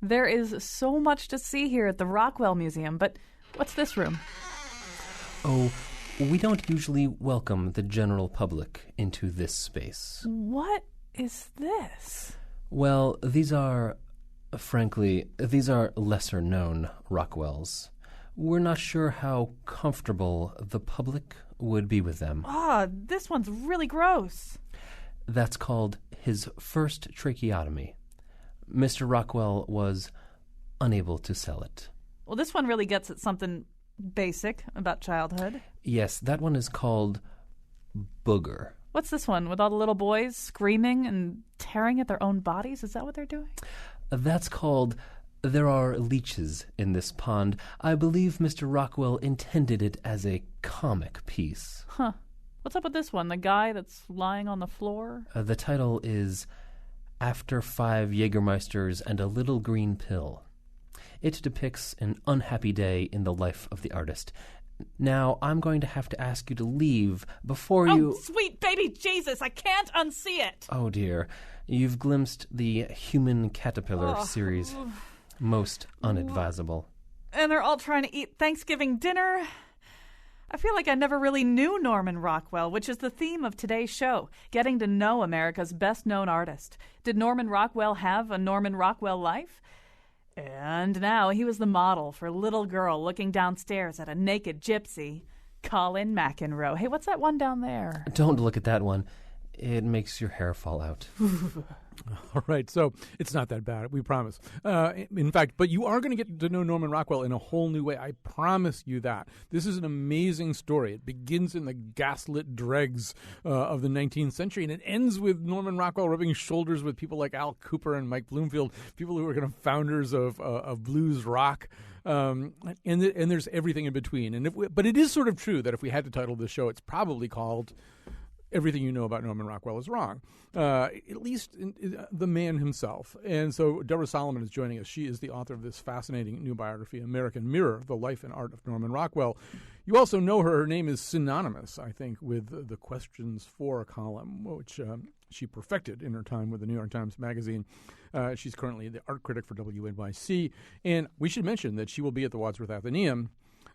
There is so much to see here at the Rockwell Museum, but what's this room? Oh, we don't usually welcome the general public into this space. What is this? Well, these are lesser-known Rockwells. We're not sure how comfortable the public would be with them. This one's really gross. That's called his first tracheotomy. Mr. Rockwell was unable to sell it. Well, this one really gets at something basic about childhood. Yes, that one is called Booger. What's this one, with all the little boys screaming and tearing at their own bodies? Is that what they're doing? That's called There Are Leeches in This Pond. I believe Mr. Rockwell intended it as a comic piece. Huh. What's up with this one, the guy that's lying on the floor? The title is After 5 Jägermeisters and a Little Green Pill. It depicts an unhappy day in the life of the artist. Now, I'm going to have to ask you to leave before you... Oh, sweet baby Jesus, I can't unsee it! Oh, dear. You've glimpsed the Human Caterpillar series. Most unadvisable. And they're all trying to eat Thanksgiving dinner. I feel like I never really knew Norman Rockwell, which is the theme of today's show, getting to know America's best-known artist. Did Norman Rockwell have a Norman Rockwell life? And now he was the model for a little girl looking downstairs at a naked gypsy, Colin McEnroe. Hey, what's that one down there? Don't look at that one. It makes your hair fall out. All right, so it's not that bad, we promise. In fact, but you are going to get to know Norman Rockwell in a whole new way. I promise you that. This is an amazing story. It begins in the gaslit dregs of the 19th century, and it ends with Norman Rockwell rubbing shoulders with people like Al Cooper and Mike Bloomfield, people who are kind of founders of blues rock. And there's everything in between. But it is sort of true that if we had to title this show, it's probably called Everything You Know About Norman Rockwell Is Wrong, at least the man himself. And so Deborah Solomon is joining us. She is the author of this fascinating new biography, American Mirror, The Life and Art of Norman Rockwell. You also know her. Her name is synonymous, I think, with the Questions For column, which she perfected in her time with the New York Times Magazine. She's currently the art critic for WNYC. And we should mention that she will be at the Wadsworth Atheneum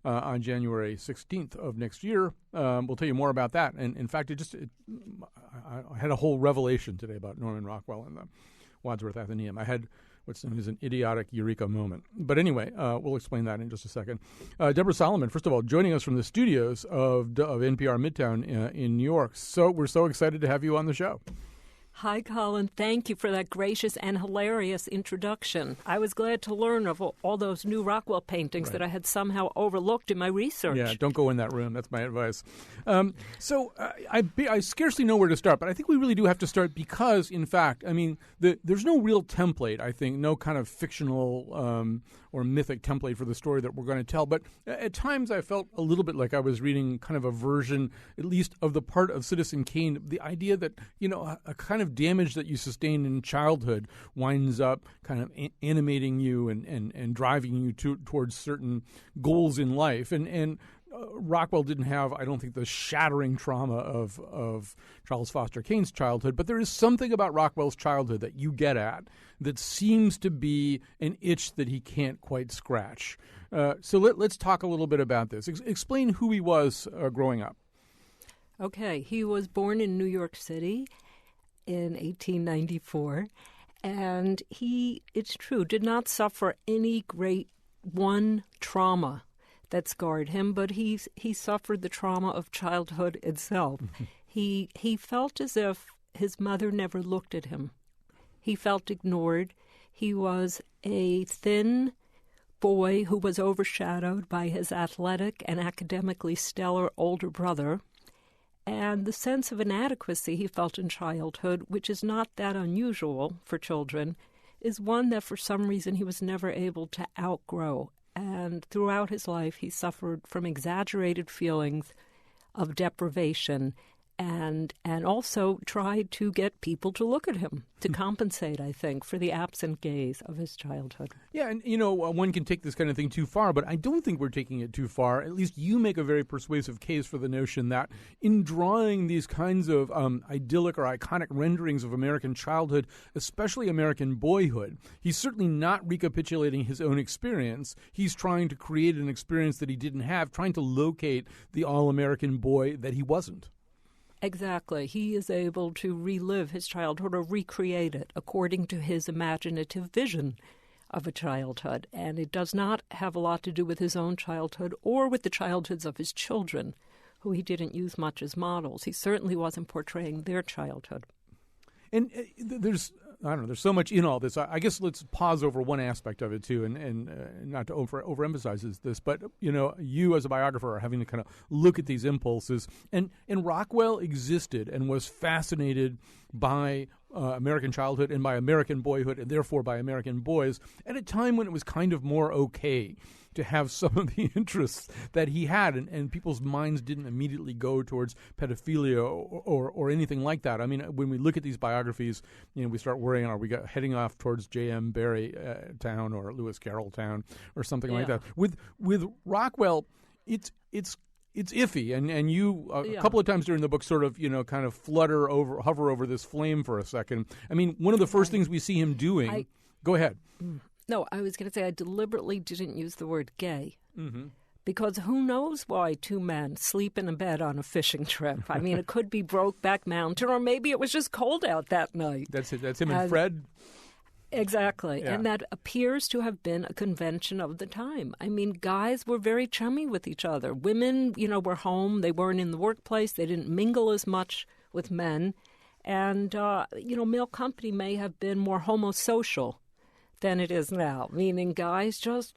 on January 16th of next year. We'll tell you more about that. And in fact, I had a whole revelation today about Norman Rockwell in the Wadsworth Atheneum. I had what's known as an idiotic eureka moment. But anyway, we'll explain that in just a second. Deborah Solomon, first of all, joining us from the studios of NPR Midtown in New York. So we're so excited to have you on the show. Hi, Colin. Thank you for that gracious and hilarious introduction. I was glad to learn of all those new Rockwell paintings that I had somehow overlooked in my research. Yeah, don't go in that room. That's my advice. So I scarcely know where to start, but I think we really do have to start because, in fact, I mean, there's no real template, I think, no kind of fictional or mythic template for the story that we're going to tell. But at times I felt a little bit like I was reading kind of a version, at least of the part of Citizen Kane, the idea that, you know, a kind of damage that you sustain in childhood winds up kind of animating you and driving you towards certain goals in life. And Rockwell didn't have, I don't think, the shattering trauma of Charles Foster Kane's childhood, but there is something about Rockwell's childhood that you get at that seems to be an itch that he can't quite scratch. So let's talk a little bit about this. Explain who he was growing up. Okay, he was born in New York City in 1894, and he, it's true, did not suffer any great one trauma that scarred him, but he suffered the trauma of childhood itself. He felt as if his mother never looked at him. He felt ignored. He was a thin boy who was overshadowed by his athletic and academically stellar older brother. And the sense of inadequacy he felt in childhood, which is not that unusual for children, is one that for some reason he was never able to outgrow. And throughout his life, he suffered from exaggerated feelings of deprivation and also tried to get people to look at him to compensate, I think, for the absent gaze of his childhood. Yeah, and, one can take this kind of thing too far, but I don't think we're taking it too far. At least you make a very persuasive case for the notion that in drawing these kinds of idyllic or iconic renderings of American childhood, especially American boyhood, he's certainly not recapitulating his own experience. He's trying to create an experience that he didn't have, trying to locate the all-American boy that he wasn't. Exactly. He is able to relive his childhood or recreate it according to his imaginative vision of a childhood. And it does not have a lot to do with his own childhood or with the childhoods of his children, who he didn't use much as models. He certainly wasn't portraying their childhood. And there's so much in all this. I guess let's pause over one aspect of it, too, and not to overemphasize this, but, you as a biographer are having to kind of look at these impulses. And Rockwell existed and was fascinated by American childhood and by American boyhood and therefore by American boys at a time when it was kind of more okay to have some of the interests that he had, and people's minds didn't immediately go towards pedophilia or anything like that. I mean, when we look at these biographies, we start worrying, are we heading off towards J.M. Barrie town or Lewis Carroll town or something like that? With Rockwell, it's iffy, and you a couple of times during the book sort of kind of hover over this flame for a second. I mean, one of the first things we see him doing. Go ahead. No, I was going to say I deliberately didn't use the word gay. Mm-hmm. Because who knows why two men sleep in a bed on a fishing trip? I mean, it could be Brokeback Mountain, or maybe it was just cold out that night. That's it. That's him and Fred. Exactly. Yeah. And that appears to have been a convention of the time. I mean, guys were very chummy with each other. Women, were home. They weren't in the workplace. They didn't mingle as much with men. And, male company may have been more homosocial than it is now, meaning guys just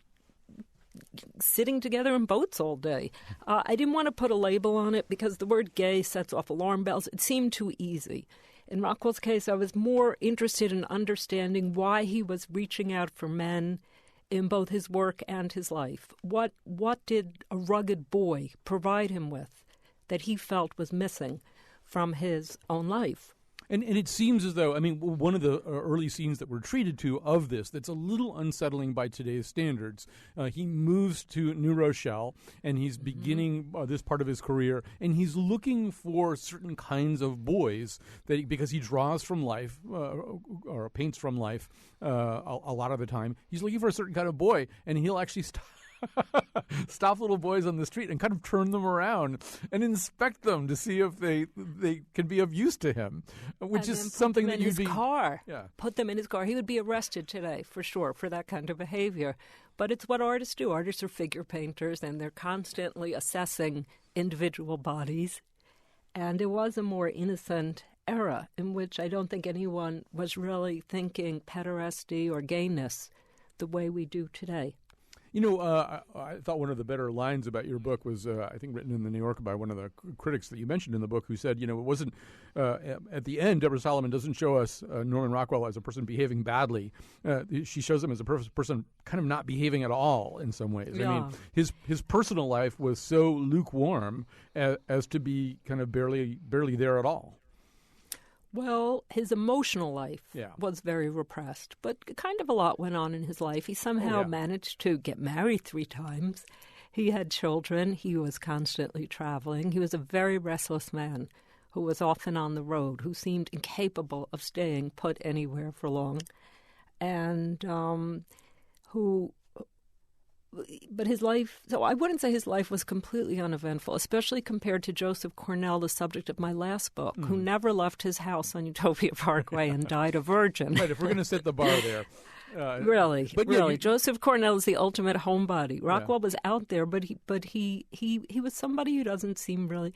sitting together in boats all day. I didn't want to put a label on it because the word gay sets off alarm bells. It seemed too easy. In Rockwell's case, I was more interested in understanding why he was reaching out for men in both his work and his life. What did a rugged boy provide him with that he felt was missing from his own life? And it seems as though, one of the early scenes that we're treated to of this that's a little unsettling by today's standards, he moves to New Rochelle, and he's beginning this part of his career, and he's looking for certain kinds of boys because he draws from life or paints from life a lot of the time. He's looking for a certain kind of boy, and he'll actually stop little boys on the street and kind of turn them around and inspect them to see if they can be of use to him, which is something that you'd be... Put them in his car. He would be arrested today, for sure, for that kind of behavior. But it's what artists do. Artists are figure painters, and they're constantly assessing individual bodies. And it was a more innocent era in which I don't think anyone was really thinking pederasty or gayness the way we do today. I thought one of the better lines about your book was, I think, written in the New Yorker by one of the critics that you mentioned in the book, who said, it wasn't, at the end, Deborah Solomon doesn't show us Norman Rockwell as a person behaving badly. She shows him as a person kind of not behaving at all in some ways. Yeah. I mean, his personal life was so lukewarm as to be kind of barely there at all. Well, his emotional life was very repressed, but kind of a lot went on in his life. He somehow managed to get married 3 times. He had children. He was constantly traveling. He was a very restless man who was often on the road, who seemed incapable of staying put anywhere for long, and But his life, so I wouldn't say his life was completely uneventful, especially compared to Joseph Cornell, the subject of my last book, who never left his house on Utopia Parkway and died a virgin. Right, if we're going to set the bar there. Really. Joseph Cornell is the ultimate homebody. Rockwell was out there, but he was somebody who doesn't seem really...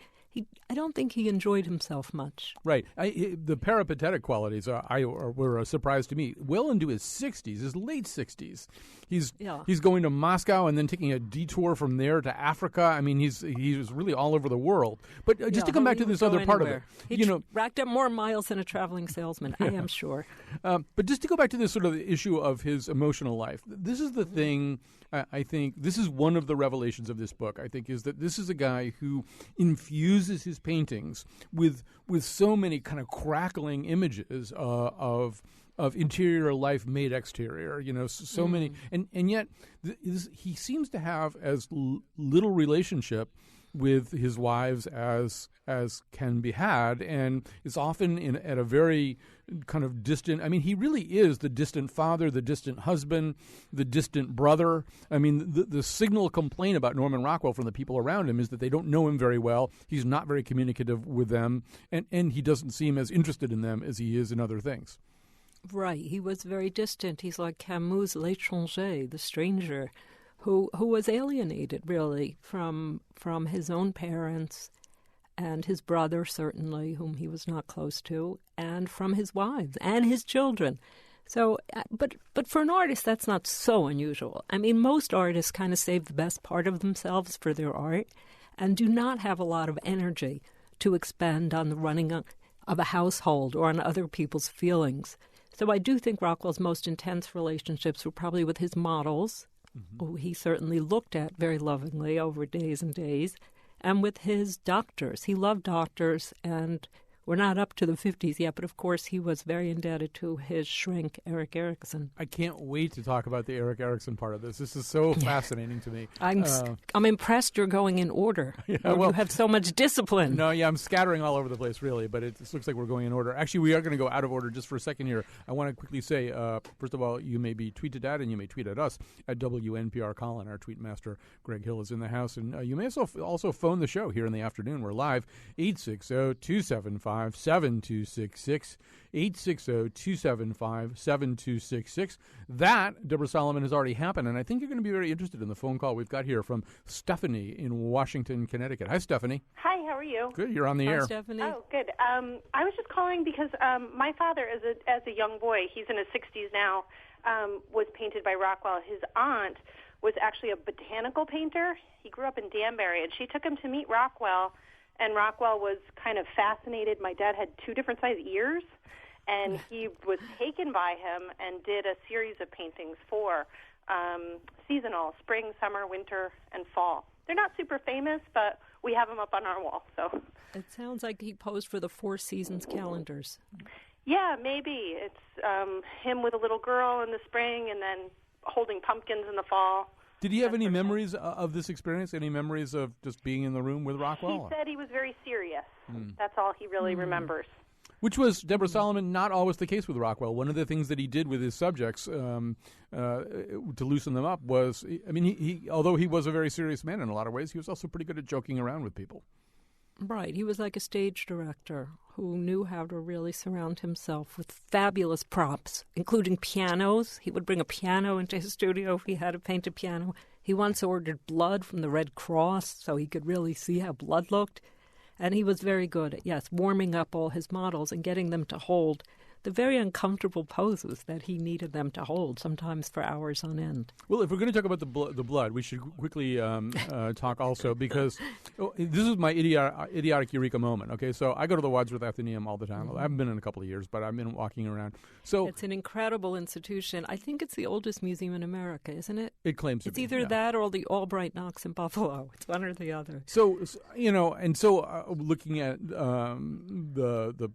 I don't think he enjoyed himself much. Right. The peripatetic qualities were a surprise to me. Well into his 60s, his late 60s, he's going to Moscow and then taking a detour from there to Africa. I mean, he was really all over the world. But just to come back to this other part of it, he racked up more miles than a traveling salesman. I am sure. But just to go back to this sort of issue of his emotional life, this is the thing. I think this is one of the revelations of this book. I think is that this is a guy who infused uses his paintings with so many kind of crackling images of interior life made exterior, so many, and yet he seems to have as little relationship with his wives as can be had, and is often at a very kind of distant. I mean, he really is the distant father, the distant husband, the distant brother. I mean, the signal complaint about Norman Rockwell from the people around him is that they don't know him very well. He's not very communicative with them, and he doesn't seem as interested in them as he is in other things. Right. He was very distant. He's like Camus' L'étranger, the stranger, who was alienated, really, from his own parents and his brother, certainly, whom he was not close to, and from his wives and his children. So, but for an artist, that's not so unusual. I mean, most artists kind of save the best part of themselves for their art and do not have a lot of energy to expend on the running of a household or on other people's feelings. So I do think Rockwell's most intense relationships were probably with his models, who he certainly looked at very lovingly over days and days, and with his doctors. He loved doctors, and we're not up to the 50s yet, but of course he was very indebted to his shrink, Erik Erikson. I can't wait to talk about the Erik Erikson part of this. This is so fascinating to me. I'm impressed you're going in order. You have so much discipline. No, I'm scattering all over the place, really, but it looks like we're going in order. Actually, we are going to go out of order just for a second here. I want to quickly say, first of all, you may be tweeted at, and you may tweet at us at WNPR Colin. Our tweet master, Greg Hill, is in the house, and you may also phone the show here in the afternoon. We're live, 860-275-7266, 860-275-7266. That, Deborah Solomon, has already happened, and I think you're going to be very interested in the phone call we've got here from Stephanie in Washington, Connecticut. Hi, Stephanie. Hi, how are you? Good, you're on the air. Hi, Stephanie. Oh, good. I was just calling because my father, as a young boy, he's in his 60s now, was painted by Rockwell. His aunt was actually a botanical painter. He grew up in Danbury, and she took him to meet Rockwell, and Rockwell was kind of fascinated. My dad had 2 different size ears, and he was taken by him and did a series of paintings for seasonal, spring, summer, winter, and fall. They're not super famous, but we have them up on our wall. So it sounds like he posed for the Four Seasons calendars. Yeah, maybe. It's him with a little girl in the spring and then holding pumpkins in the fall. Did he have any memories of this experience? Any memories of just being in the room with Rockwell? He said he was very serious. That's all he really remembers. Which was, Deborah Solomon, not always the case with Rockwell. One of the things that he did with his subjects to loosen them up was, I mean, he although he was a very serious man in a lot of ways, he was also pretty good at joking around with people. Right. He was like a stage director who knew how to really surround himself with fabulous props, including pianos. He would bring a piano into his studio if he had a painted piano. He once ordered blood from the Red Cross so he could really see how blood looked. And he was very good at, warming up all his models and getting them to hold the very uncomfortable poses that he needed them to hold, sometimes for hours on end. Well, if we're going to talk about the blood, we should quickly talk also, because this is my idiotic eureka moment. Okay, so I go to the Wadsworth Atheneum all the time. I haven't been in a couple of years, but I've been walking around. So it's an incredible institution. I think it's the oldest museum in America, isn't it? It claims to be. It's either that or the Albright Knox in Buffalo. It's one or the other. So looking at the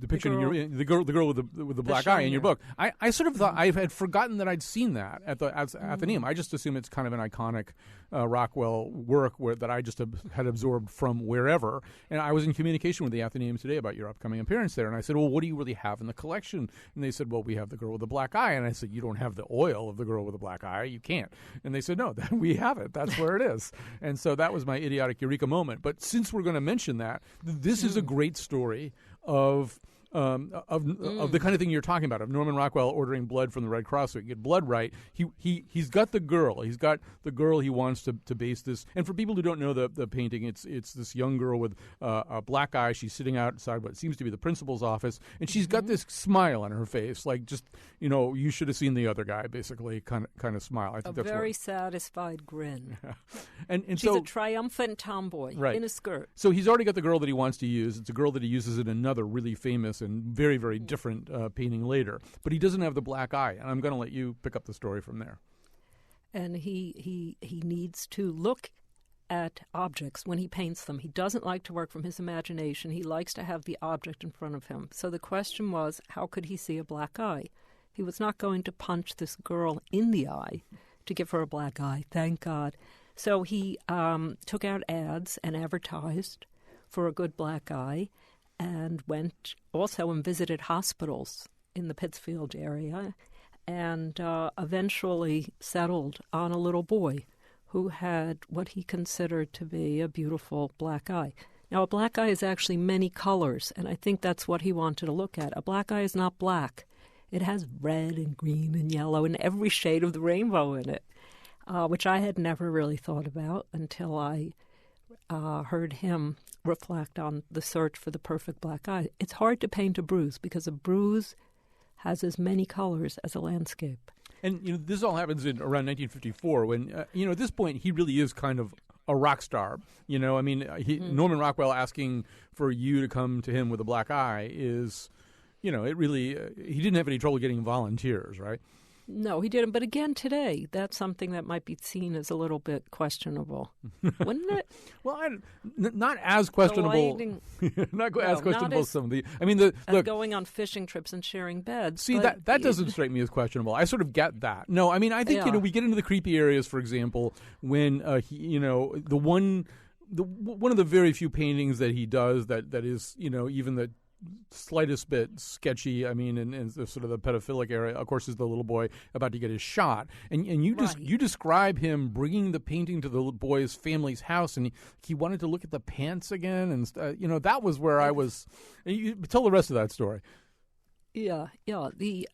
picture. The girl with the black eye in your book. I sort of thought I had forgotten that I'd seen that at the Atheneum. I just assume it's kind of an iconic Rockwell work that I just had absorbed from wherever. And I was in communication with the Atheneum today about your upcoming appearance there. And I said, well, what do you really have in the collection? And they said, well, we have the girl with the black eye. And I said, you don't have the oil of the girl with the black eye. You can't. And they said, no, we have it. That's where it is. And so that was my idiotic eureka moment. But since we're going to mention that, this is a great story of the kind of thing you're talking about, of Norman Rockwell ordering blood from the Red Cross so he can get blood right. He's got the girl. He's got the girl he wants to base this. And for people who don't know the painting, it's this young girl with a black eye. She's sitting outside what seems to be the principal's office, and she's got this smile on her face, like just, you should have seen the other guy, basically, kind of smile. I think that's very satisfied grin. Yeah. And she's so a triumphant tomboy in a skirt. So he's already got the girl that he wants to use. It's a girl that he uses in another really famous and very, very different painting later. But he doesn't have the black eye, and I'm going to let you pick up the story from there. And he needs to look at objects when he paints them. He doesn't like to work from his imagination. He likes to have the object in front of him. So the question was, how could he see a black eye? He was not going to punch this girl in the eye to give her a black eye, thank God. So he took out ads and advertised for a good black eye, and went also and visited hospitals in the Pittsfield area, and eventually settled on a little boy who had what he considered to be a beautiful black eye. Now, a black eye is actually many colors, and I think that's what he wanted to look at. A black eye is not black. It has red and green and yellow and every shade of the rainbow in it, which I had never really thought about until I heard him reflect on the search for the perfect black eye. It's hard to paint a bruise because a bruise has as many colors as a landscape. And this all happens in around 1954 when at this point he really is kind of a rock star. Norman Rockwell asking for you to come to him with a black eye is, it really he didn't have any trouble getting volunteers, right? No, he didn't. But again, today, that's something that might be seen as a little bit questionable, wouldn't it? Well, not as questionable. As questionable as some of the. I mean, going on fishing trips and sharing beds. See, that doesn't strike me as questionable. I sort of get that. No, I mean, I think we get into the creepy areas. For example, when one of the very few paintings that he does that is even the slightest bit sketchy, and sort of the pedophilic area, of course, is the little boy about to get his shot. And you you describe him bringing the painting to the little boy's family's house, and he wanted to look at the pants again, and that was where I was. You tell the rest of that story. Yeah. The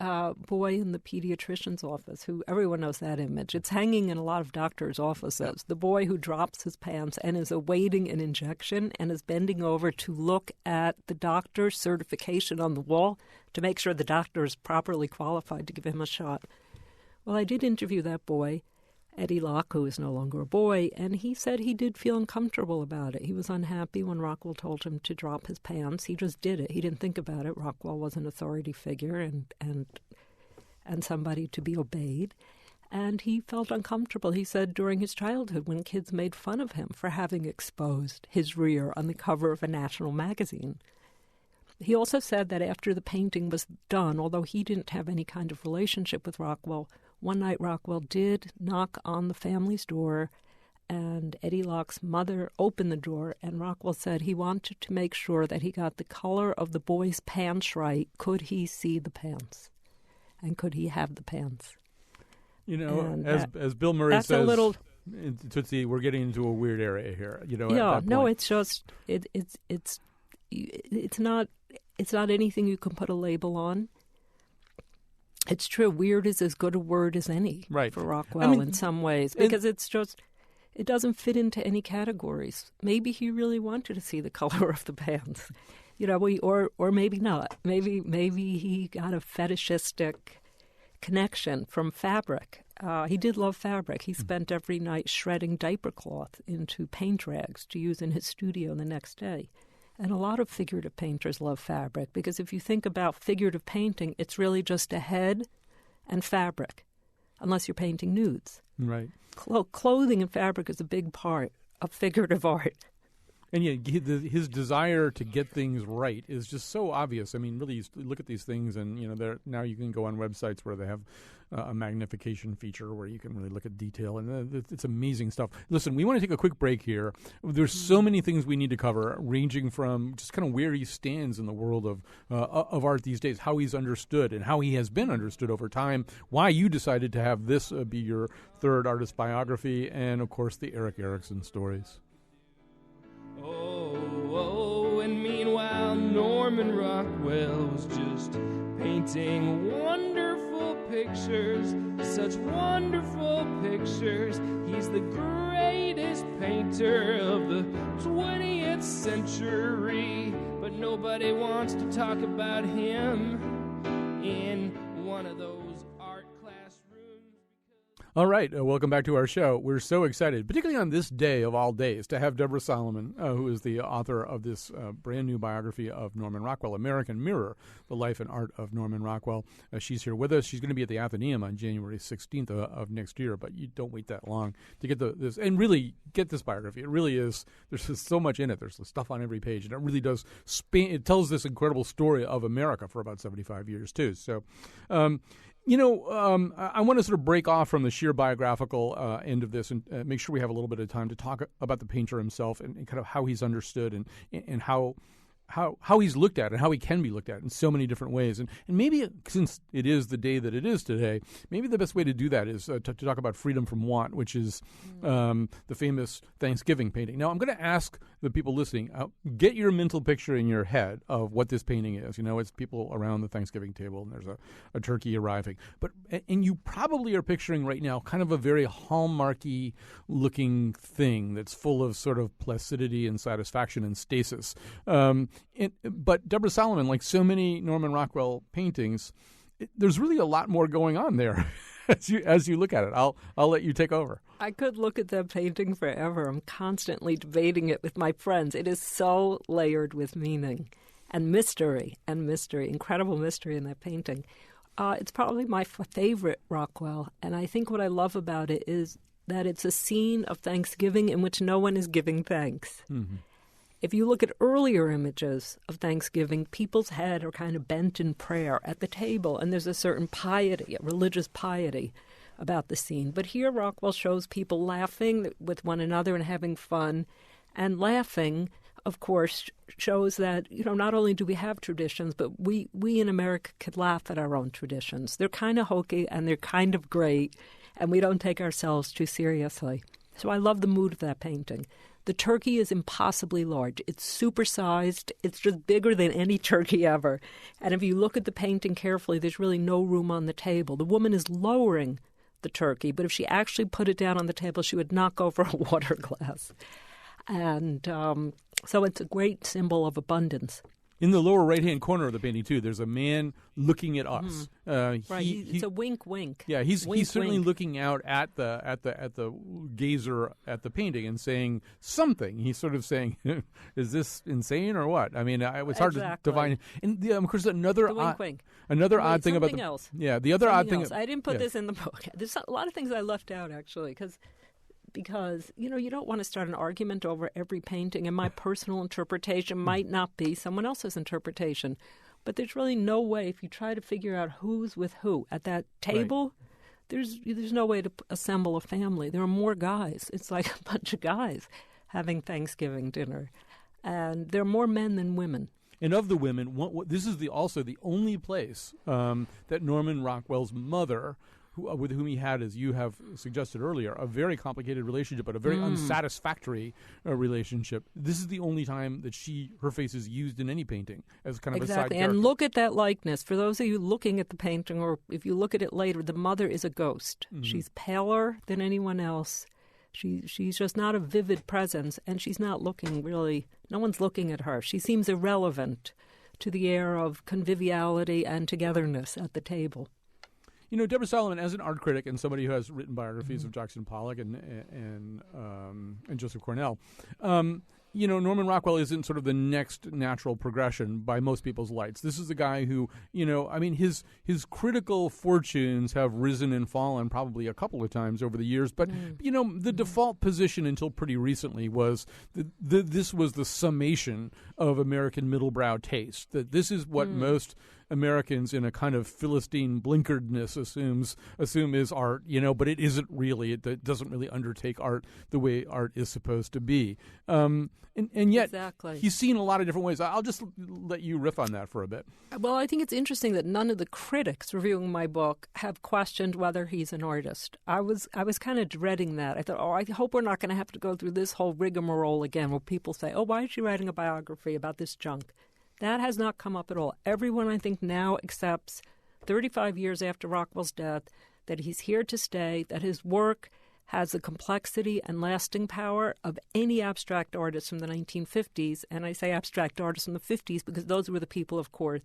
boy in the pediatrician's office, who everyone knows that image. It's hanging in a lot of doctors' offices. The boy who drops his pants and is awaiting an injection and is bending over to look at the doctor's certification on the wall to make sure the doctor is properly qualified to give him a shot. Well, I did interview that boy, Eddie Locke, who is no longer a boy, and he said he did feel uncomfortable about it. He was unhappy when Rockwell told him to drop his pants. He just did it. He didn't think about it. Rockwell was an authority figure and somebody to be obeyed. And he felt uncomfortable. He said during his childhood when kids made fun of him for having exposed his rear on the cover of a national magazine. He also said that after the painting was done, although he didn't have any kind of relationship with Rockwell, one night Rockwell did knock on the family's door, and Eddie Locke's mother opened the door, and Rockwell said he wanted to make sure that he got the color of the boy's pants right. Could he see the pants? And could he have the pants? As Bill Murray says, Tootsie, we're getting into a weird area here. It's just it's not anything you can put a label on. It's true. Weird is as good a word as any for Rockwell in some ways, because it doesn't fit into any categories. Maybe he really wanted to see the color of the pants, or maybe not. Maybe he got a fetishistic connection from fabric. He did love fabric. He spent every night shredding diaper cloth into paint rags to use in his studio the next day. And a lot of figurative painters love fabric because if you think about figurative painting, it's really just a head and fabric, unless you're painting nudes. Right. Clothing and fabric is a big part of figurative art. And his desire to get things right is just so obvious. I mean, really, you look at these things, and now you can go on websites where they have a magnification feature where you can really look at detail, and it's amazing stuff. Listen, we want to take a quick break here. There's so many things we need to cover, ranging from just kind of where he stands in the world of art these days, how he's understood, and how he has been understood over time. Why you decided to have this be your third artist biography, and of course the Erik Erikson stories. And meanwhile Norman Rockwell was just painting wonderful pictures, such wonderful pictures. He's the greatest painter of the 20th century, but nobody wants to talk about him in one of those art classrooms. All right, welcome back to our show. We're so excited, particularly on this day of all days, to have Deborah Solomon, who is the author of this brand new biography of Norman Rockwell, American Mirror, The Life and Art of Norman Rockwell. She's here with us. She's going to be at the Athenaeum on January 16th of next year, but you don't wait that long to get this and really get this biography. It really is. There's just so much in it. There's stuff on every page, and it really does it tells this incredible story of America for about 75 years, too. So, I want to sort of break off from the sheer biographical end of this and make sure we have a little bit of time to talk about the painter himself and kind of how he's understood and how he's looked at and how he can be looked at in so many different ways. And maybe since it is the day that it is today, maybe the best way to do that is to talk about Freedom from Want, which is the famous Thanksgiving painting. Now, I'm going to ask the people listening, get your mental picture in your head of what this painting is. It's people around the Thanksgiving table and there's a turkey arriving. And you probably are picturing right now kind of a very hallmarky looking thing that's full of sort of placidity and satisfaction and stasis. But Deborah Solomon, like so many Norman Rockwell paintings, there's really a lot more going on there as you look at it. I'll let you take over. I could look at that painting forever. I'm constantly debating it with my friends. It is so layered with meaning and mystery, incredible mystery in that painting. It's probably my favorite Rockwell, and I think what I love about it is that it's a scene of Thanksgiving in which no one is giving thanks. Mm-hmm. If you look at earlier images of Thanksgiving, people's head are kind of bent in prayer at the table, and there's a certain piety, a religious piety about the scene. But here Rockwell shows people laughing with one another and having fun, and laughing, of course, shows that, not only do we have traditions, but we in America could laugh at our own traditions. They're kind of hokey and they're kind of great, and we don't take ourselves too seriously. So I love the mood of that painting. The turkey is impossibly large. It's supersized. It's just bigger than any turkey ever. And if you look at the painting carefully, there's really no room on the table. The woman is lowering the turkey, but if she actually put it down on the table, she would knock over a water glass. And so it's a great symbol of abundance. In the lower right-hand corner of the painting, too, there's a man looking at us. Mm-hmm. Right, it's a wink. Yeah, he's certainly wink. Looking out at the gazer at the painting and saying something. He's sort of saying, "Is this insane or what?" I mean, it was hard to divine. And of course, another odd thing about the else. Yeah, the other odd thing. Else. I didn't put this in the book. There's a lot of things I left out actually because, you don't want to start an argument over every painting, and my personal interpretation might not be someone else's interpretation. But there's really no way, if you try to figure out who's with who at that table, right, there's no way to assemble a family. There are more guys. It's like a bunch of guys having Thanksgiving dinner. And there are more men than women. And of the women, this is also the only place that Norman Rockwell's mother, with whom he had, as you have suggested earlier, a very complicated relationship, but a very unsatisfactory relationship. This is the only time that her face is used in any painting as kind of a side character. And look at that likeness. For those of you looking at the painting, or if you look at it later, the mother is a ghost. Mm-hmm. She's paler than anyone else. She's just not a vivid presence, and she's not looking really, no one's looking at her. She seems irrelevant to the air of conviviality and togetherness at the table. Deborah Solomon, as an art critic and somebody who has written biographies of Jackson Pollock and Joseph Cornell, Norman Rockwell isn't sort of the next natural progression by most people's lights. This is a guy who, his critical fortunes have risen and fallen probably a couple of times over the years. But, the default position until pretty recently was this was the summation of American middle-brow taste, that this is what most Americans in a kind of Philistine blinkeredness assume is art, but it isn't really. It doesn't really undertake art the way art is supposed to be. And yet exactly. He's seen a lot of different ways. I'll just let you riff on that for a bit. Well, I think it's interesting that none of the critics reviewing my book have questioned whether he's an artist. I was kind of dreading that. I thought, I hope we're not going to have to go through this whole rigmarole again where people say, why is she writing a biography about this junk? That has not come up at all. Everyone, I think, now accepts 35 years after Rockwell's death that he's here to stay, that his work has the complexity and lasting power of any abstract artist from the 1950s. And I say abstract artists from the 50s because those were the people, of course,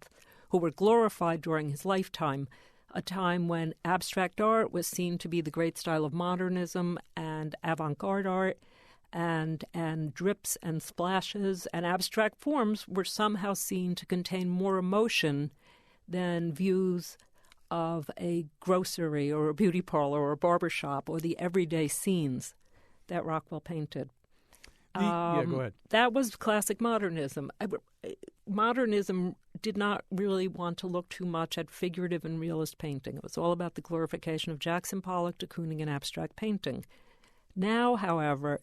who were glorified during his lifetime. a time when abstract art was seen to be the great style of modernism and avant-garde art, and drips and splashes and abstract forms were somehow seen to contain more emotion than views of a grocery or a beauty parlor or a barbershop or the everyday scenes that Rockwell painted. Yeah, go ahead. That was classic modernism. Modernism did not really want to look too much at figurative and realist painting. It was all about the glorification of Jackson Pollock, de Kooning, and abstract painting. Now, however,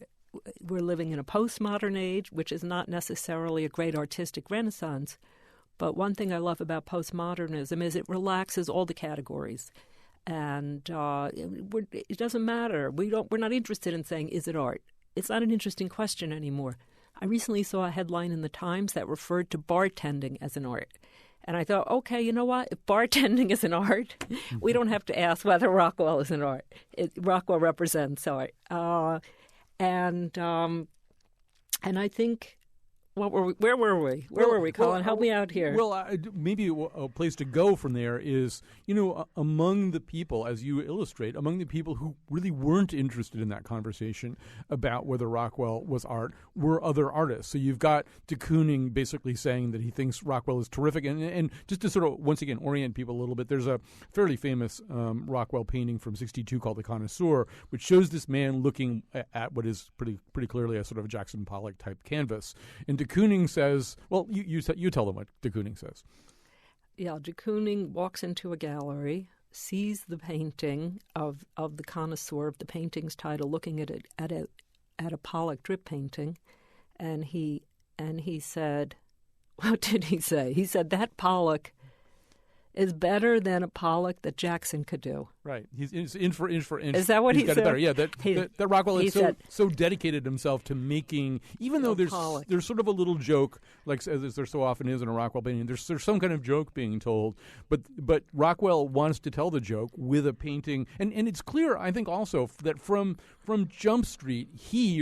we're living in a postmodern age, which is not necessarily a great artistic renaissance. But one thing I love about postmodernism is it relaxes all the categories. And it doesn't matter. We're not interested in saying, is it art? It's not an interesting question anymore. I recently saw a headline in the Times that referred to bartending as an art. And I thought, okay, you know what? If bartending is an art, we don't have to ask whether Rockwell is an art. Rockwell represents art. And I think, where were we, Colin? Help me out here. Well, maybe a place to go from there is, among the people, as you illustrate, among the people who really weren't interested in that conversation about whether Rockwell was art were other artists. So you've got de Kooning basically saying that he thinks Rockwell is terrific. And just to sort of, once again, orient people a little bit, there's a fairly famous Rockwell painting from '62 called The Connoisseur, which shows this man looking at what is pretty clearly a sort of Jackson Pollock type canvas. And de Kooning says, well, you tell them what de Kooning says. Yeah, de Kooning walks into a gallery, sees the painting of the Connoisseur, of the painting's title, looking at a Pollock drip painting, and he said, what did he say? He said that Pollock is better than a Pollock that Jackson could do. Right. He's inch for inch. Is that what he said? Got it better. Yeah, that Rockwell has so dedicated himself to making, even though there's sort of a little joke, like as there so often is in a Rockwell painting, there's some kind of joke being told, but Rockwell wants to tell the joke with a painting, and it's clear, I think, also that from Jump Street,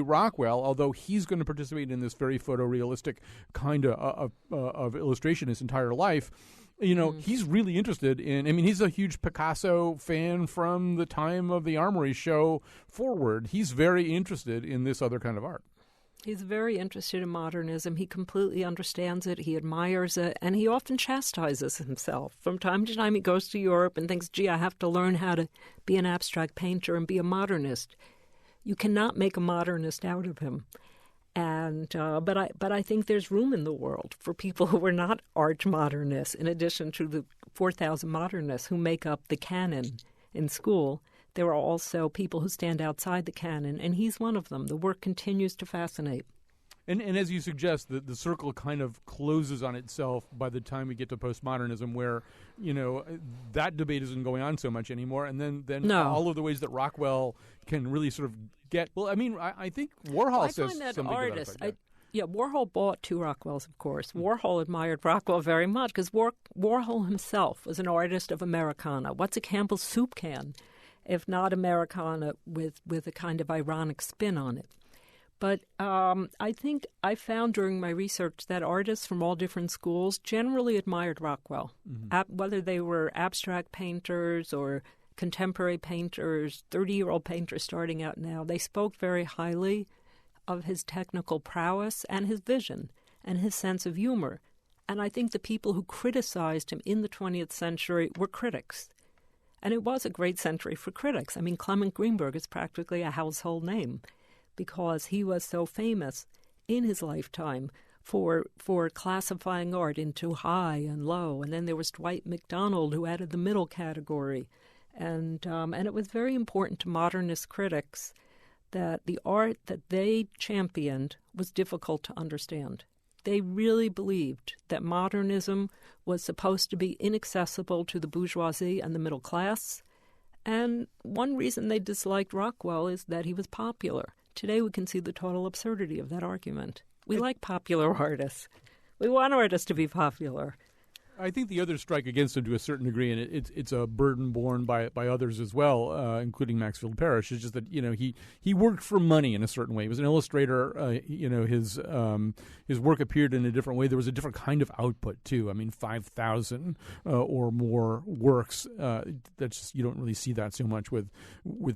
Rockwell, although he's going to participate in this very photorealistic kind of illustration his entire life, he's really interested in, he's a huge Picasso fan from the time of the Armory show forward. He's very interested in this other kind of art. He's very interested in modernism. He completely understands it. He admires it. And he often chastises himself. From time to time, he goes to Europe and thinks, gee, I have to learn how to be an abstract painter and be a modernist. You cannot make a modernist out of him. And but I think there's room in the world for people who are not arch modernists, in addition to the 4,000 modernists who make up the canon in school. There are also people who stand outside the canon, and he's one of them. The work continues to fascinate. And as you suggest, the circle kind of closes on itself by the time we get to postmodernism, where that debate isn't going on so much anymore. And then all of the ways that Rockwell can really sort of get. Well, I think Warhol says something artist, to that effect. Warhol bought two Rockwells, of course. Warhol admired Rockwell very much because Warhol himself was an artist of Americana. What's a Campbell's soup can, if not Americana with a kind of ironic spin on it? But I think I found during my research that artists from all different schools generally admired Rockwell, whether they were abstract painters or contemporary painters, 30-year-old painters starting out now. They spoke very highly of his technical prowess and his vision and his sense of humor. And I think the people who criticized him in the 20th century were critics. And it was a great century for critics. Clement Greenberg is practically a household name, because he was so famous in his lifetime for classifying art into high and low. And then there was Dwight MacDonald, who added the middle category. And it was very important to modernist critics that the art that they championed was difficult to understand. They really believed that modernism was supposed to be inaccessible to the bourgeoisie and the middle class. And one reason they disliked Rockwell is that he was popular. Today we can see the total absurdity of that argument. We like popular artists. We want artists to be popular. I think the others strike against him to a certain degree, and it's a burden borne by others as well, including Maxfield Parrish. It's just that he worked for money in a certain way. He was an illustrator. His work appeared in a different way. There was a different kind of output too. I mean, 5,000 or more works. That's just, you don't really see that so much with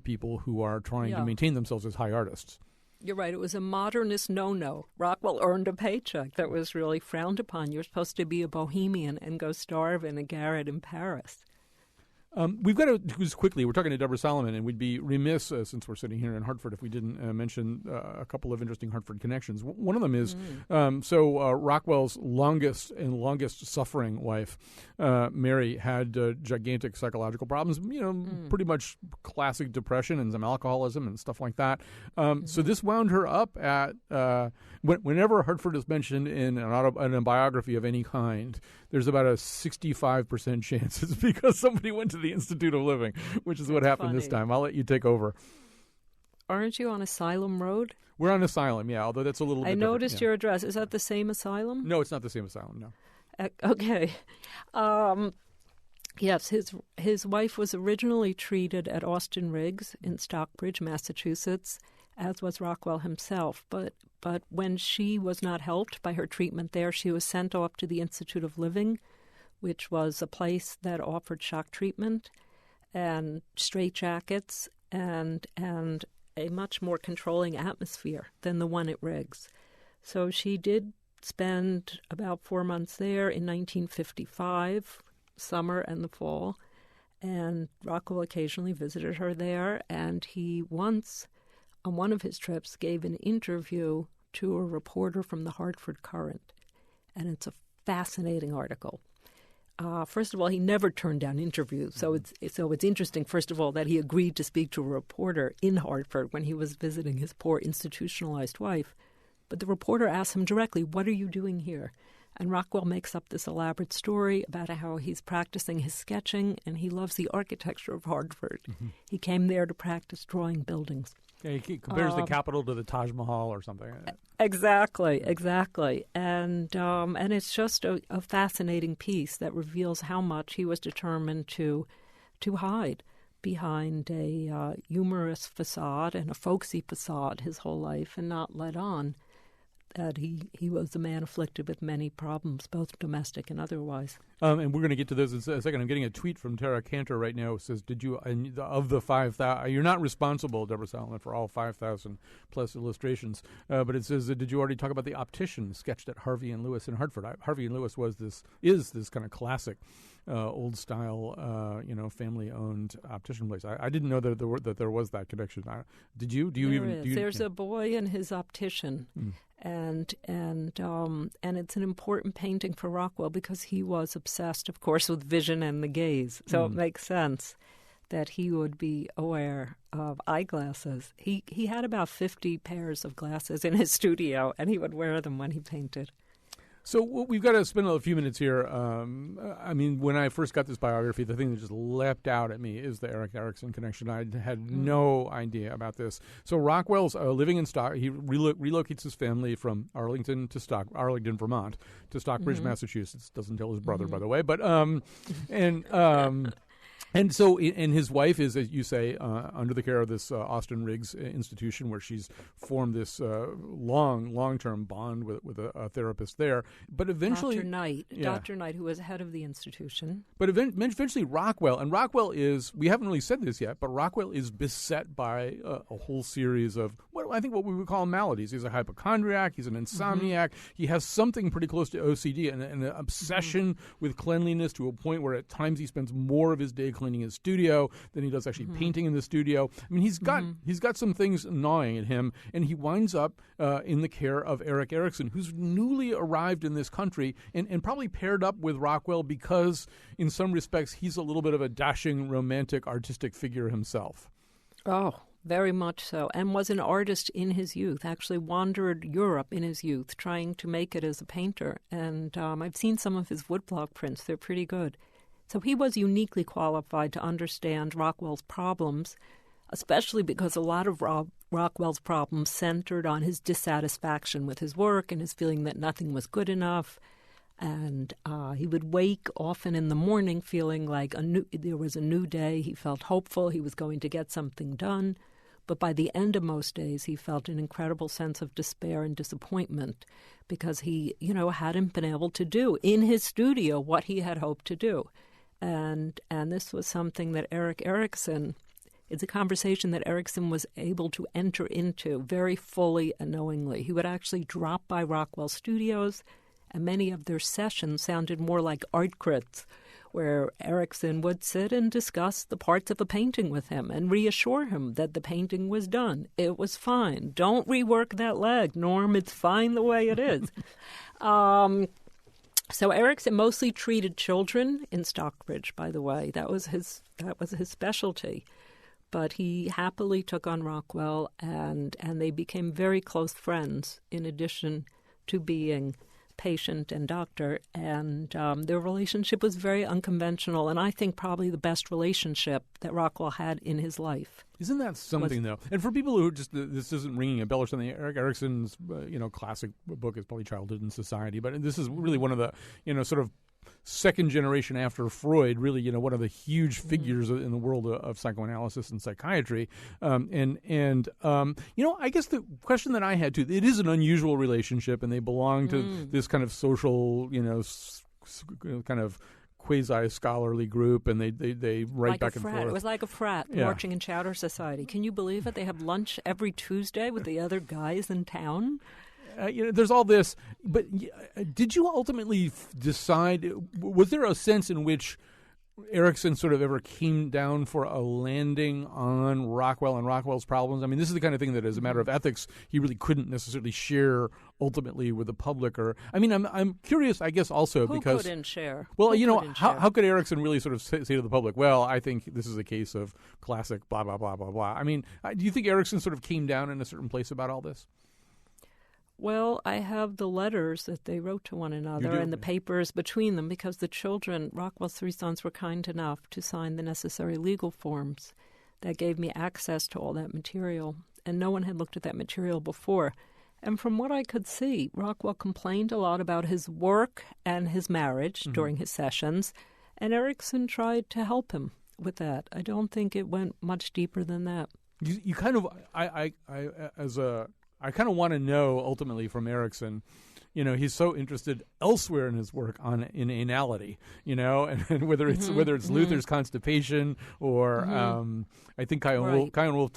people who are trying to maintain themselves as high artists. You're right. It was a modernist no-no. Rockwell earned a paycheck that was really frowned upon. You're supposed to be a bohemian and go starve in a garret in Paris. We've got to do this quickly. We're talking to Deborah Solomon, and we'd be remiss, since we're sitting here in Hartford, if we didn't mention a couple of interesting Hartford connections. One of them is, Rockwell's longest suffering wife, Mary, had gigantic psychological problems, pretty much classic depression and some alcoholism and stuff like that. So this wound her up at, whenever Hartford is mentioned in a biography of any kind, there's about a 65% chance it's because somebody went to the Institute of Living, which is what happened this time. I'll let you take over. Aren't you on Asylum Road? We're on Asylum, yeah, although that's a little bit different. I noticed your address. Is that the same asylum? No, it's not the same asylum, no. Okay. Yes, his wife was originally treated at Austin Riggs in Stockbridge, Massachusetts, as was Rockwell himself. But when she was not helped by her treatment there, she was sent off to the Institute of Living, which was a place that offered shock treatment and straitjackets and a much more controlling atmosphere than the one at Riggs. So she did spend about 4 months there in 1955, summer and the fall, and Rockwell occasionally visited her there, and he once, on one of his trips, gave an interview to a reporter from the Hartford Courant, and it's a fascinating article. First of all, he never turned down interviews, so it's interesting, first of all, that he agreed to speak to a reporter in Hartford when he was visiting his poor institutionalized wife. But the reporter asked him directly, "What are you doing here?" And Rockwell makes up this elaborate story about how he's practicing his sketching, and he loves the architecture of Hartford. Mm-hmm. He came there to practice drawing buildings. Yeah, he compares the Capitol to the Taj Mahal or something. Exactly. And it's just a fascinating piece that reveals how much he was determined to hide behind a humorous facade and a folksy facade his whole life, and not let on that he was a man afflicted with many problems, both domestic and otherwise. And we're going to get to those in a second. I'm getting a tweet from Tara Cantor right now. It says, of the 5,000, you're not responsible, Deborah Solomon, for all 5,000 plus illustrations, but it says, did you already talk about the optician sketched at Harvey and Lewis in Hartford? Harvey and Lewis is this kind of classic old style, family-owned optician place. I didn't know that there was that connection. Did you? There's a boy and his optician. And it's an important painting for Rockwell because he was obsessed, of course, with vision and the gaze. So it makes sense that he would be aware of eyeglasses. He had about 50 pairs of glasses in his studio, and he would wear them when he painted. So we've got to spend a few minutes here. When I first got this biography, the thing that just leapt out at me is the Erik Erikson connection. I had no idea about this. So Rockwell's living in He relocates his family from Arlington, Vermont, to Stockbridge, Massachusetts. Doesn't tell his brother, by the way. But And his wife is, as you say, under the care of this Austin Riggs institution, where she's formed this long-term bond with a therapist there. But eventually, Dr. Knight, who was head of the institution. But eventually, Rockwell is, we haven't really said this yet, but Rockwell is beset by a whole series of what we would call maladies. He's a hypochondriac. He's an insomniac. He has something pretty close to OCD and an obsession with cleanliness to a point where at times he spends more of his day cleaning his studio than he does actually painting in the studio. I mean, he's got some things gnawing at him, and he winds up in the care of Erik Erikson, who's newly arrived in this country and probably paired up with Rockwell because, in some respects, he's a little bit of a dashing, romantic, artistic figure himself. Oh, very much so, and was an artist in his youth, actually wandered Europe in his youth, trying to make it as a painter. And I've seen some of his woodblock prints. They're pretty good. So he was uniquely qualified to understand Rockwell's problems, especially because a lot of Rockwell's problems centered on his dissatisfaction with his work and his feeling that nothing was good enough. And he would wake often in the morning feeling like there was a new day. He felt hopeful he was going to get something done. But by the end of most days, he felt an incredible sense of despair and disappointment because he, hadn't been able to do in his studio what he had hoped to do. And this was something that it's a conversation that Erikson was able to enter into very fully and knowingly. He would actually drop by Rockwell Studios, and many of their sessions sounded more like art crits, where Erikson would sit and discuss the parts of a painting with him and reassure him that the painting was done. It was fine. Don't rework that leg, Norm. It's fine the way it is. So Erikson mostly treated children in Stockbridge, by the way. That was his specialty. But he happily took on Rockwell, and they became very close friends in addition to being patient and doctor, and their relationship was very unconventional, and I think probably the best relationship that Rockwell had in his life. Isn't that something, though? And for people who just, this isn't ringing a bell or something, Erik Erikson's, classic book is probably Childhood in Society, but this is really one of the, sort of second generation after Freud, really, one of the huge figures in the world of psychoanalysis and psychiatry. I guess the question that I had too, it is an unusual relationship, and they belong to this kind of social, kind of quasi-scholarly group, and they write like back and forth. It was like a frat, Marching and Chowder Society. Can you believe it? They have lunch every Tuesday with the other guys in town. There's all this, but did you ultimately decide, was there a sense in which Erikson sort of ever came down for a landing on Rockwell and Rockwell's problems? I mean, this is the kind of thing that as a matter of ethics, he really couldn't necessarily share ultimately with the public. I'm curious, I guess, also because... Who couldn't share? Well, how could Erikson really sort of say to the public, well, I think this is a case of classic blah, blah, blah, blah, blah. I mean, do you think Erikson sort of came down in a certain place about all this? Well, I have the letters that they wrote to one another and the papers between them because the children, Rockwell's three sons, were kind enough to sign the necessary legal forms that gave me access to all that material. And no one had looked at that material before. And from what I could see, Rockwell complained a lot about his work and his marriage during his sessions, and Erikson tried to help him with that. I don't think it went much deeper than that. You kind of, I kind of want to know ultimately from Erikson, he's so interested elsewhere in his work in anality, and whether it's Luther's constipation or I think Chion Wolf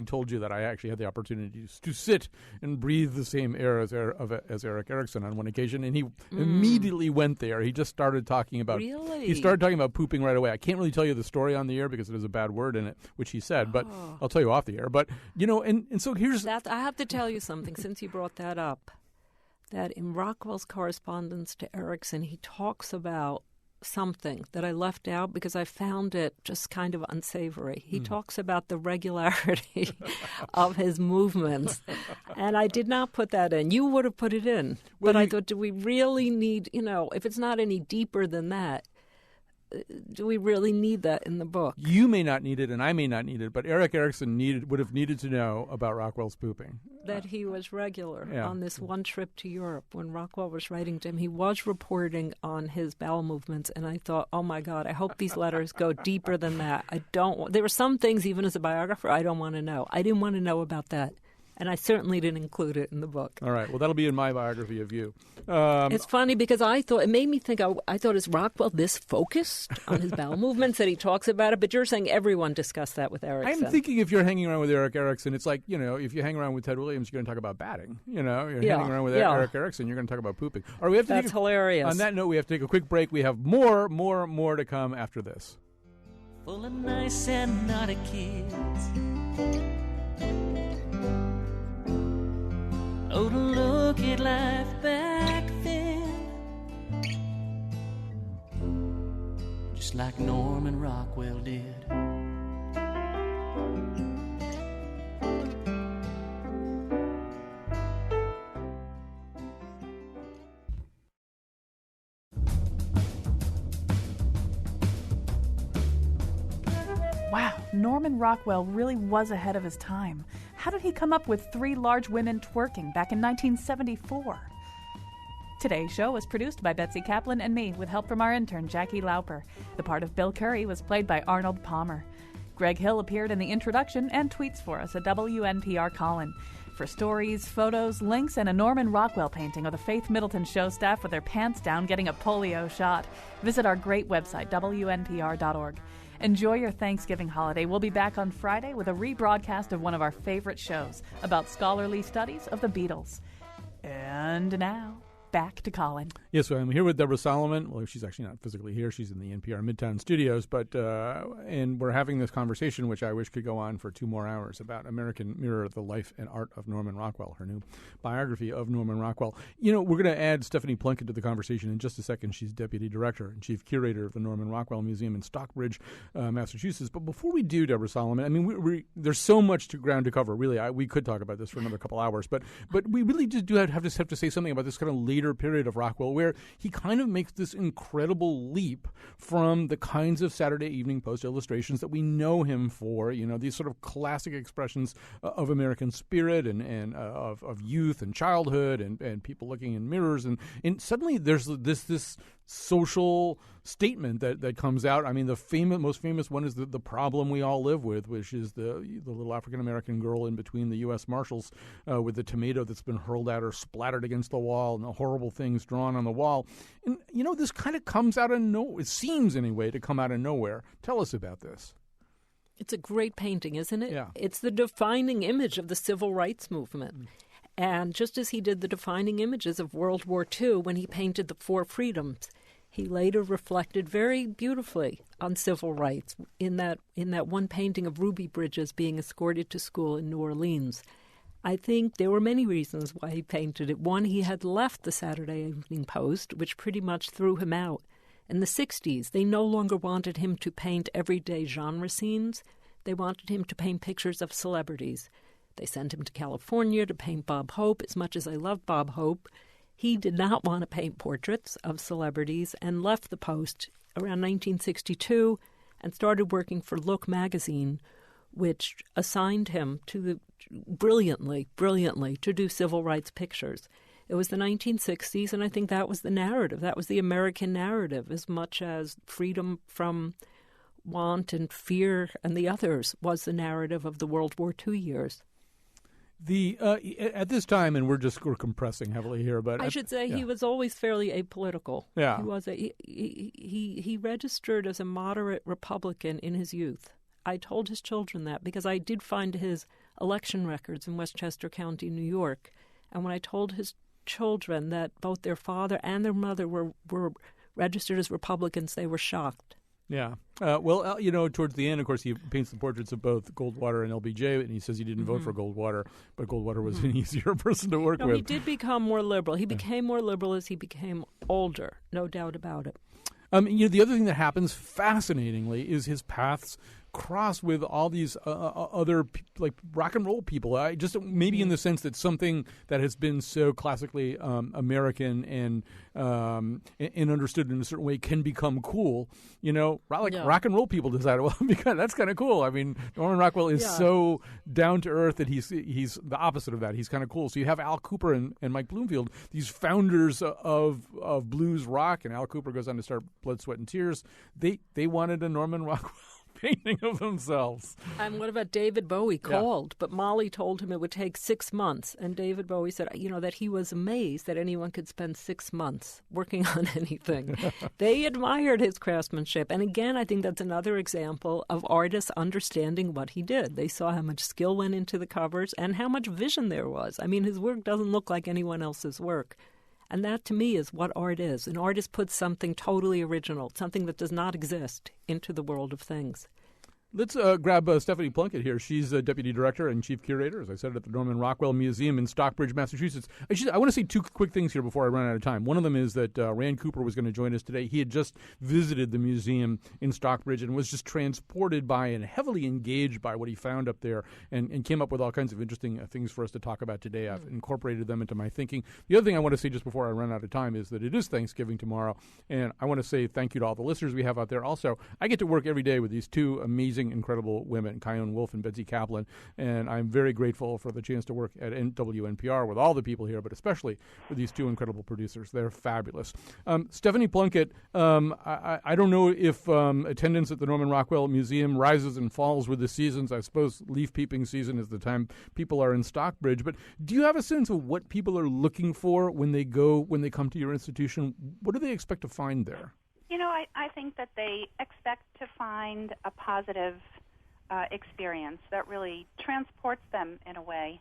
told you that I actually had the opportunity to sit and breathe the same air as Erik Erikson on one occasion, and he immediately went there. He just started talking about he started talking about pooping right away. I can't really tell you the story on the air because there's a bad word in it, which he said, but I'll tell you off the air. But and so here's that. I have to tell you something since you brought that up. That in Rockwell's correspondence to Erikson, he talks about something that I left out because I found it just kind of unsavory. He talks about the regularity of his movements, and I did not put that in. You would have put it in. But I thought, do we really need, if it's not any deeper than that, do we really need that in the book? You may not need it, and I may not need it, but Erik Erikson would have needed to know about Rockwell's pooping. That he was regular on this one trip to Europe. When Rockwell was writing to him, he was reporting on his bowel movements, and I thought, oh my God, I hope these letters go deeper than that. There were some things, even as a biographer, I don't want to know. I didn't want to know about that. And I certainly didn't include it in the book. All right. Well, that'll be in my biography of you. It's funny because it made me think, I thought, is Rockwell this focused on his bowel movements that he talks about it? But you're saying everyone discussed that with Erikson. I'm thinking if you're hanging around with Erik Erikson, it's like, if you hang around with Ted Williams, you're going to talk about batting. You're hanging around with Erik Erikson, you're going to talk about pooping. All right, that's hilarious. On that note, we have to take a quick break. We have more to come after this. Full of nice and naughty kids. Oh, to look at life back then, just like Norman Rockwell did. Wow, Norman Rockwell really was ahead of his time. How did he come up with 3 large women twerking back in 1974? Today's show was produced by Betsy Kaplan and me, with help from our intern, Jackie Lauper. The part of Bill Curry was played by Arnold Palmer. Greg Hill appeared in the introduction and tweets for us at WNPR Colin. For stories, photos, links, and a Norman Rockwell painting of the Faith Middleton show staff with their pants down getting a polio shot, visit our great website, WNPR.org. Enjoy your Thanksgiving holiday. We'll be back on Friday with a rebroadcast of one of our favorite shows about scholarly studies of the Beatles. And now, back to Colin. Yes, so I'm here with Deborah Solomon. Well, she's actually not physically here. She's in the NPR Midtown studios, but and we're having this conversation, which I wish could go on for 2 more hours, about American Mirror, the Life and Art of Norman Rockwell, her new biography of Norman Rockwell. You know, we're going to add Stephanie Plunkett to the conversation in just a second. She's Deputy Director and Chief Curator of the Norman Rockwell Museum in Stockbridge, Massachusetts. But before we do, Deborah Solomon, I mean, there's so much ground to cover. Really, we could talk about this for another couple hours, but we really just do have to say something about this kind of later period of Rockwell, where he kind of makes this incredible leap from the kinds of Saturday Evening Post illustrations that we know him for, you know, these sort of classic expressions of American spirit and of youth and childhood and people looking in mirrors. And suddenly there's this social statement that comes out. I mean, the most famous one is the problem we all live with, which is the little African-American girl in between the U.S. Marshals with the tomato that's been hurled at her, splattered against the wall, and the horrible things drawn on the wall. And, you know, this kind of comes out of nowhere. It seems, anyway, to come out of nowhere. Tell us about this. It's a great painting, isn't it? Yeah. It's the defining image of the civil rights movement. And just as he did the defining images of World War II when he painted the Four Freedoms, he later reflected very beautifully on civil rights in that one painting of Ruby Bridges being escorted to school in New Orleans. I think there were many reasons why he painted it. One, he had left the Saturday Evening Post, which pretty much threw him out. In the 60s, they no longer wanted him to paint everyday genre scenes. They wanted him to paint pictures of celebrities. They sent him to California to paint Bob Hope. As much as I love Bob Hope, he did not want to paint portraits of celebrities and left the Post around 1962 and started working for Look magazine, which assigned him to brilliantly to do civil rights pictures. It was the 1960s, and I think that was the narrative. That was the American narrative, as much as freedom from want and fear and the others was the narrative of the World War II years. At this time, and we're compressing heavily here, but I should say he was always fairly apolitical. Yeah, he was he registered as a moderate Republican in his youth. I told his children that because I did find his election records in Westchester County, New York, and when I told his children that both their father and their mother were registered as Republicans, they were shocked. Yeah. Well, you know, towards the end, of course, he paints the portraits of both Goldwater and LBJ, and he says he didn't vote for Goldwater, but Goldwater was an easier person to work with. He did become more liberal. He became more liberal as he became older, no doubt about it. You know, the other thing that happens, fascinatingly, is his paths cross with all these other like rock and roll people. Just maybe in the sense that something that has been so classically American and understood in a certain way can become cool. You know, rock and roll people decide, well, because that's kind of cool. I mean, Norman Rockwell is so down to earth that he's the opposite of that. He's kind of cool. So you have Al Kooper and Mike Bloomfield, these founders of blues rock, and Al Kooper goes on to start Blood, Sweat, and Tears. They wanted a Norman Rockwell painting of themselves. And what about David Bowie called? But Molly told him it would take 6 months. And David Bowie said, you know, that he was amazed that anyone could spend 6 months working on anything. They admired his craftsmanship. And again, I think that's another example of artists understanding what he did. They saw how much skill went into the covers and how much vision there was. I mean, his work doesn't look like anyone else's work. And that, to me, is what art is. An artist puts something totally original, something that does not exist, into the world of things. Let's grab Stephanie Plunkett here. She's Deputy Director and Chief Curator, as I said, at the Norman Rockwell Museum in Stockbridge, Massachusetts. I want to say 2 quick things here before I run out of time. One of them is that Rand Cooper was going to join us today. He had just visited the museum in Stockbridge and was just transported by and heavily engaged by what he found up there and came up with all kinds of interesting things for us to talk about today. I've incorporated them into my thinking. The other thing I want to say just before I run out of time is that it is Thanksgiving tomorrow, and I want to say thank you to all the listeners we have out there. Also, I get to work every day with these 2 amazing amazing, incredible women, Kyone Wolfe and Betsy Kaplan, and I'm very grateful for the chance to work at WNPR with all the people here, but especially with these two incredible producers. They're fabulous. Stephanie Plunkett, I don't know if attendance at the Norman Rockwell Museum rises and falls with the seasons. I suppose leaf peeping season is the time people are in Stockbridge, but do you have a sense of what people are looking for when they come to your institution? What do they expect to find there? I think that they expect to find a positive experience that really transports them in a way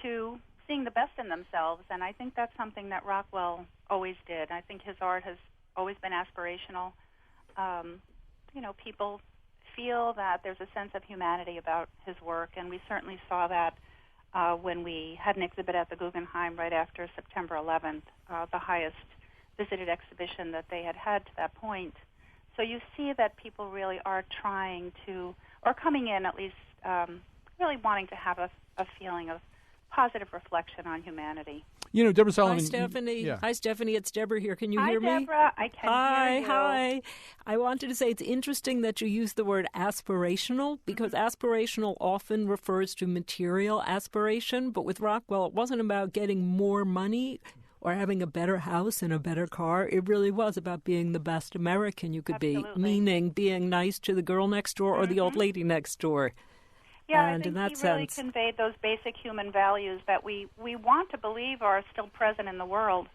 to seeing the best in themselves, and I think that's something that Rockwell always did. I think his art has always been aspirational. People feel that there's a sense of humanity about his work, and we certainly saw that when we had an exhibit at the Guggenheim right after September 11th, the highest visited exhibition that they had to that point. So you see that people really are trying to, or coming in at least, really wanting to have a feeling of positive reflection on humanity. Deborah Solomon. Hi, Stephanie. Yeah. Hi, Stephanie. It's Deborah here. Can you hear me? Hi, Deborah. I can hear you. Hi. I wanted to say it's interesting that you use the word aspirational, because aspirational often refers to material aspiration, but with Rockwell, it wasn't about getting more money or having a better house and a better car. It really was about being the best American you could Absolutely. be, meaning being nice to the girl next door or the old lady next door. Yeah, and I think in that he really sense, conveyed those basic human values that we want to believe are still present in the world.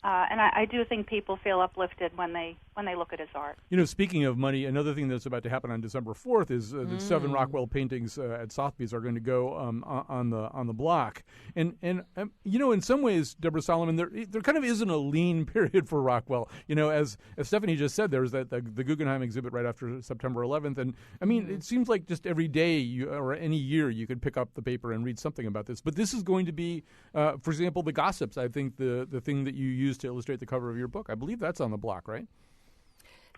And I do think people feel uplifted when they look at his art. Speaking of money, another thing that's about to happen on December 4th is the 7 Rockwell paintings at Sotheby's are going to go on the block. And in some ways, Deborah Solomon, there kind of isn't a lean period for Rockwell. As Stephanie just said, there was the Guggenheim exhibit right after September 11th. And, I mean, it seems like just every day or any year you could pick up the paper and read something about this. But this is going to be, for example, the Gossips, I think the thing that you use to illustrate the cover of your book. I believe that's on the block, right?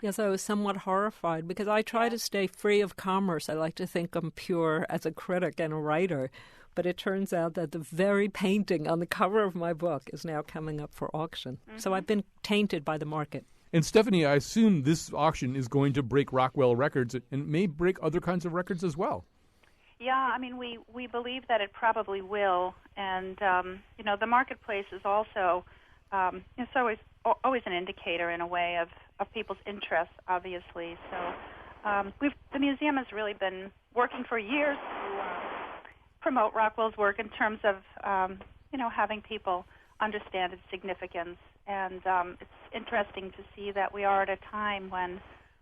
Yes, I was somewhat horrified because I try to stay free of commerce. I like to think I'm pure as a critic and a writer. But it turns out that the very painting on the cover of my book is now coming up for auction. So I've been tainted by the market. And Stephanie, I assume this auction is going to break Rockwell records and may break other kinds of records as well. Yeah, I mean, we believe that it probably will. And, the marketplace is also... it's always an indicator in a way of people's interests, obviously. So the museum has really been working for years to promote Rockwell's work in terms of, having people understand its significance. And it's interesting to see that we are at a time when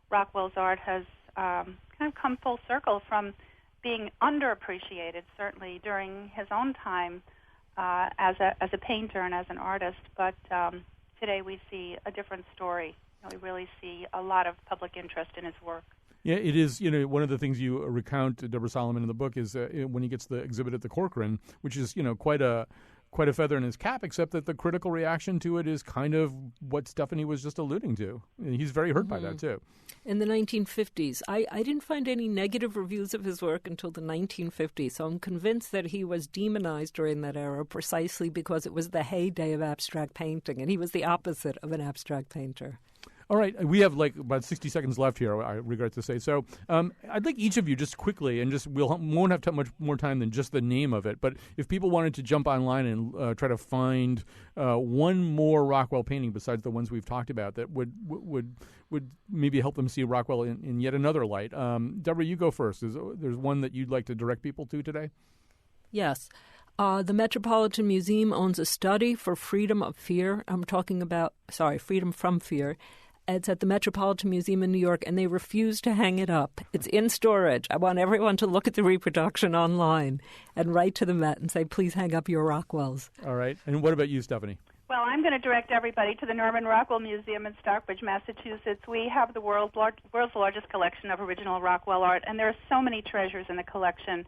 Rockwell's art has kind of come full circle from being underappreciated, certainly during his own time, as a painter and as an artist, but today we see a different story. We really see a lot of public interest in his work. Yeah, it is. One of the things you recount, Deborah Solomon, in the book is when he gets the exhibit at the Corcoran, which is quite a feather in his cap. Except that the critical reaction to it is kind of what Stephanie was just alluding to. He's very hurt by that too. In the 1950s, I didn't find any negative reviews of his work until the 1950s, so I'm convinced that he was demonized during that era precisely because it was the heyday of abstract painting, and he was the opposite of an abstract painter. All right, we have about 60 seconds left here, I regret to say. So I'd like each of you just quickly, and we won't have much more time than just the name of it, but if people wanted to jump online and try to find one more Rockwell painting besides the ones we've talked about that would maybe help them see Rockwell in yet another light. Deborah, you go first. There's one that you'd like to direct people to today? Yes. The Metropolitan Museum owns a study for freedom of fear. Freedom from fear. It's at the Metropolitan Museum in New York, and they refuse to hang it up. It's in storage. I want everyone to look at the reproduction online and write to the Met and say, please hang up your Rockwells. All right. And what about you, Stephanie? Well, I'm going to direct everybody to the Norman Rockwell Museum in Stockbridge, Massachusetts. We have the world's largest collection of original Rockwell art, and there are so many treasures in the collection,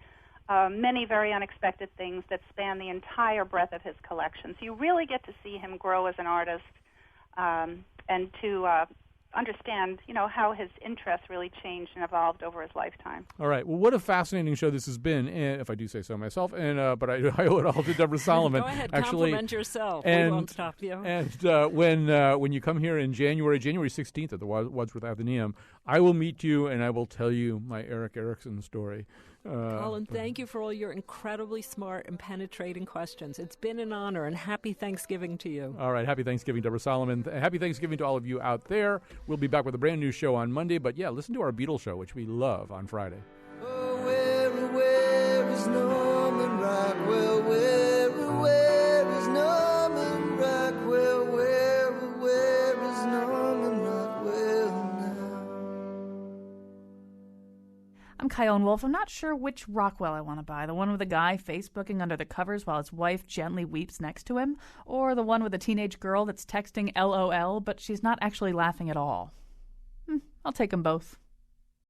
many very unexpected things that span the entire breadth of his collection. So you really get to see him grow as an artist, and to understand, how his interests really changed and evolved over his lifetime. All right. Well, what a fascinating show this has been, and if I do say so myself. And but I owe it all to Deborah Solomon. Go ahead, actually, compliment yourself. And, we won't stop you. And when you come here in January 16th at the Wadsworth Athenaeum, I will meet you and I will tell you my Eric Erickson story. Colin, thank you for all your incredibly smart and penetrating questions. It's been an honor, and happy Thanksgiving to you. All right. Happy Thanksgiving, Deborah Solomon. Happy Thanksgiving to all of you out there. We'll be back with a brand new show on Monday. But, yeah, listen to our Beatles show, which we love, on Friday. Oh, where is Norman Rockwell? Where is Norman Rockwell? Where is Norman Rockwell now? I'm Kyone Wolf. I'm not sure which Rockwell I want to buy. The one with the guy Facebooking under the covers while his wife gently weeps next to him, or the one with a teenage girl that's texting LOL, but she's not actually laughing at all. I'll take them both.